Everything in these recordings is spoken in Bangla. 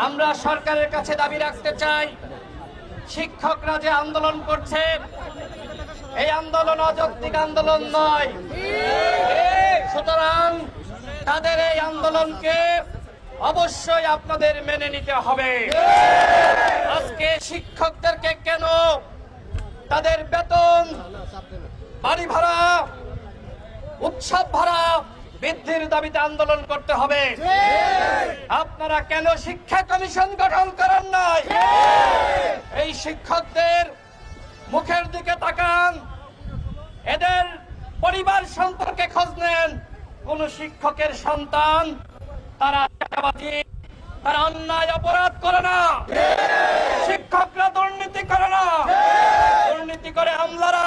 আমরা সরকারের কাছে দাবি রাখতে চাই, শিক্ষকরা যে আন্দোলন করছে এই আন্দোলন অযৌক্তিক আন্দোলন নয়। সুতরাং তাদের এই আন্দোলনকে অবশ্যই আপনাদের মেনে নিতে হবে। আজকে শিক্ষকদেরকে কেন তাদের বেতন, বাড়ি ভাড়া, উৎসব ভাড়া বৃদ্ধির দাবিতে আন্দোলন করতে হবে? আপনারা কেন শিক্ষা কমিশন গঠন করেন নাই? এই শিক্ষকদের মুখের দিকে তাকান, এদের পরিবার সম্পর্কে খোঁজ নেন। কোন শিক্ষকের সন্তান তারা চাঁদাবাজি, তারা অন্যায় অপরাধ করে না। শিক্ষকরা দুর্নীতি করে না, দুর্নীতি করে আমলারা,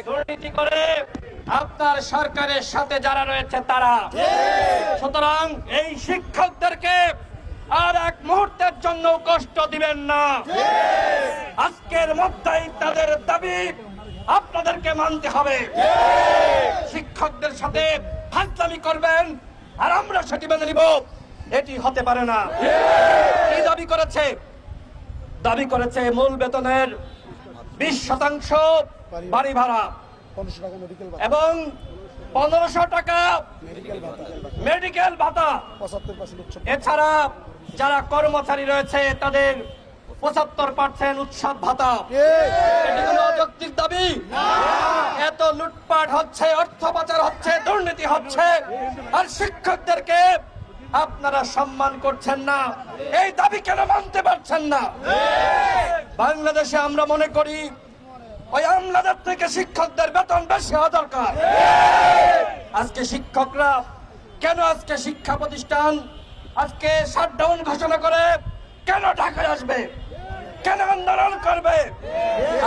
দুর্নীতি করে আপনার সরকারের সাথে যারা রয়েছে তারা। সুতরাং এই শিক্ষকদেরকে আর এক মুহূর্তের জন্য কষ্ট দিবেন না। আজকের মধ্যেই তাদের দাবি আপনাদেরকে মানতে হবে। শিক্ষকদের সাথে ফাজলামি করবেন আর আমরা সেটি মেনে নিব, এটি হতে পারে না। কি দাবি করেছে? দাবি করেছে মূল বেতনের 20% বাড়ি ভাড়া এবং 1500 টাকা মেডিকেল ভাতা। এছাড়া যারা কর্মচারী রয়েছে তাদের 75% উৎসব ভাতা। এটি কোনো অযৌক্তিক দাবি? এত লুটপাট হচ্ছে, অর্থ পাচার হচ্ছে, দুর্নীতি হচ্ছে, আর শিক্ষকদেরকে আপনারা সম্মান করছেন না। এই দাবি কেন মানতে পারছেন না? বাংলাদেশে আমরা মনে করি ওই আমলাদের থেকে শিক্ষকদের বেতন বেশি হওয়া দরকার। আজকে শিক্ষকরা কেন আজকে শিক্ষা প্রতিষ্ঠান আজকে শাটডাউন ঘোষণা করে কেন ঢাকায় আসবে, কেন আন্দোলন করবে?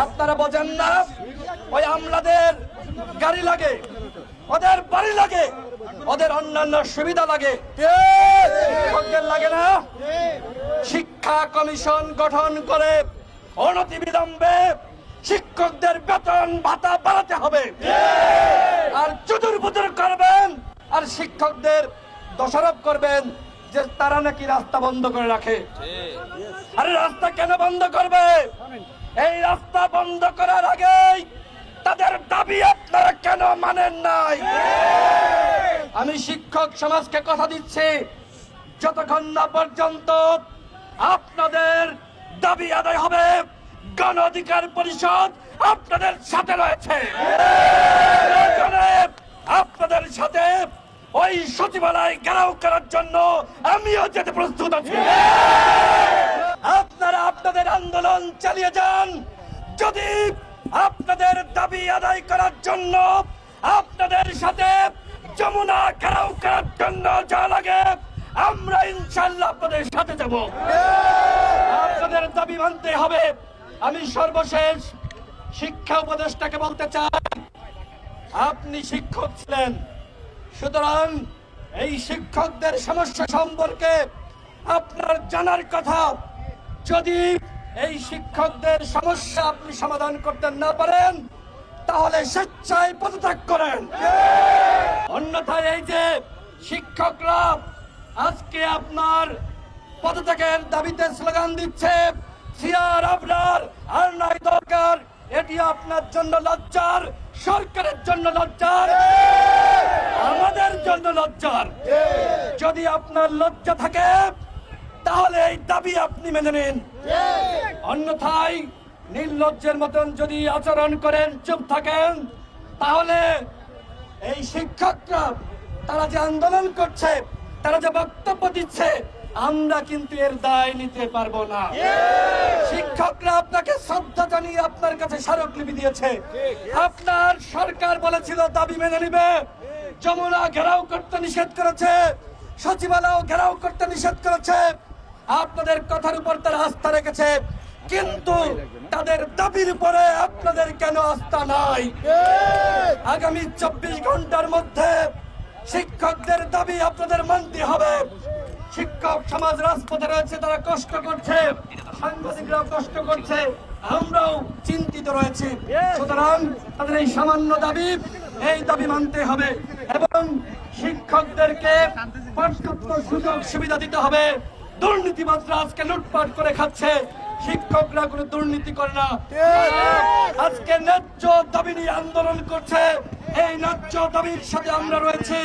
আপনারা বোঝেন না ওই আমলাদের গাড়ি লাগে, ওদের বাড়ি লাগে, ওদের অন্যান্য সুবিধা লাগে, শিক্ষকদের লাগে না? শিক্ষা কমিশন গঠন করে অনতিবিলম্বে শিক্ষকদের বেতন ভাতা বাড়াতে হবে। আর চুদুর বুদুর করবেন আর শিক্ষকদের দোষারোপ করবেন যে তারা নাকি রাস্তা বন্ধ করে রাখে। আরে রাস্তা কেন বন্ধ করবে? এই রাস্তা বন্ধ করার আগেই তাদের দাবি আপনারা কেন মানেন নাই? আমি শিক্ষক সমাজকে কথা দিচ্ছি, যতক্ষণ না পর্যন্ত আপনাদের দাবি আদায় হবে, গণ অধিকার পরিষদ আপনাদের সাথে রয়েছে। আপনাদের সাথে ওই সচিবালয় ঘেরাও করার জন্য আমিও যেতে প্রস্তুত আছি। আপনারা আপনাদের আন্দোলন চালিয়ে যান। যদি আপনাদের দাবি আদায় করার জন্য আপনাদের সাথে যমুনা ঘেরাও করার জন্য যা লাগে আমরা ইনশাআল্লাহ আপনাদের সাথে যাব। আপনাদের দাবি মানতে হবে। আমি সর্বশেষ শিক্ষা উপদেষ্টাকে বলতে চাই, আপনি শিক্ষক ছিলেন, সুতরাং এই শিক্ষকদের সমস্যা সম্পর্কে আপনার জানার কথা। যদি এই শিক্ষকদের সমস্যা আপনি সমাধান করতে না পারেন তাহলে স্বেচ্ছায় পদত্যাগ করেন। অন্যথায় এই যে শিক্ষকরা আজকে আপনার পদত্যাগের দাবিতে স্লোগান দিচ্ছে, সিআর আপনার আর নাই দরকার, এটি আপনার জন্য লজ্জার, সরকারের জন্য লজ্জার, আমাদের জন্য লজ্জার। যদি আপনার লজ্জা থাকে তাহলে এই দাবি আপনি মেনে নিন। অন্যথায় নির্লজ্জের মতন যদি আচরণ করেন, চুপ থাকেন, তাহলে এই শিক্ষকরা তারা যে আন্দোলন করছে, তারা যে বক্তব্য দিচ্ছে, আমরা কিন্তু এর দায় নিতে পারবো না। শিক্ষকরা আপনাকে শ্রদ্ধা জানিয়ে আপনার কাছে স্মারকলিপি দিয়েছে। আপনার সরকার বলেছিল দাবি মেনে নিবে, যমুনা ঘেরাও করতে নিষেধ করেছে, সচিবালয় ঘেরাও করতে নিষেধ করেছে। আপনাদের কথার উপর তারা আস্থা রেখেছে, কিন্তু তাদের দাবির উপরে আপনাদের কেন আস্থা নাই? আগামী 24 ঘন্টার মধ্যে শিক্ষকদের দাবি আপনাদের মানতে হবে। শিক্ষক সমাজ রাজপথে রয়েছে, তারা কষ্ট করছে, সাংবাদিকরাও কষ্ট করছে, আমরাও চিন্তিত রয়েছি। সুতরাং তাদের এই সামান্য দাবি, এই দাবি মানতে হবে এবং শিক্ষকদেরকে পর্যাপ্ত সুযোগ সুবিধা দিতে হবে। দুর্নীতিবাজরা আজকে লুটপাট করে খাচ্ছে, শিক্ষকরা কোনো দুর্নীতি করে না। আজকে ন্যায্য দাবি নিয়ে আন্দোলন করছে, এই ন্যায্য দাবির সাথে আমরা রয়েছি।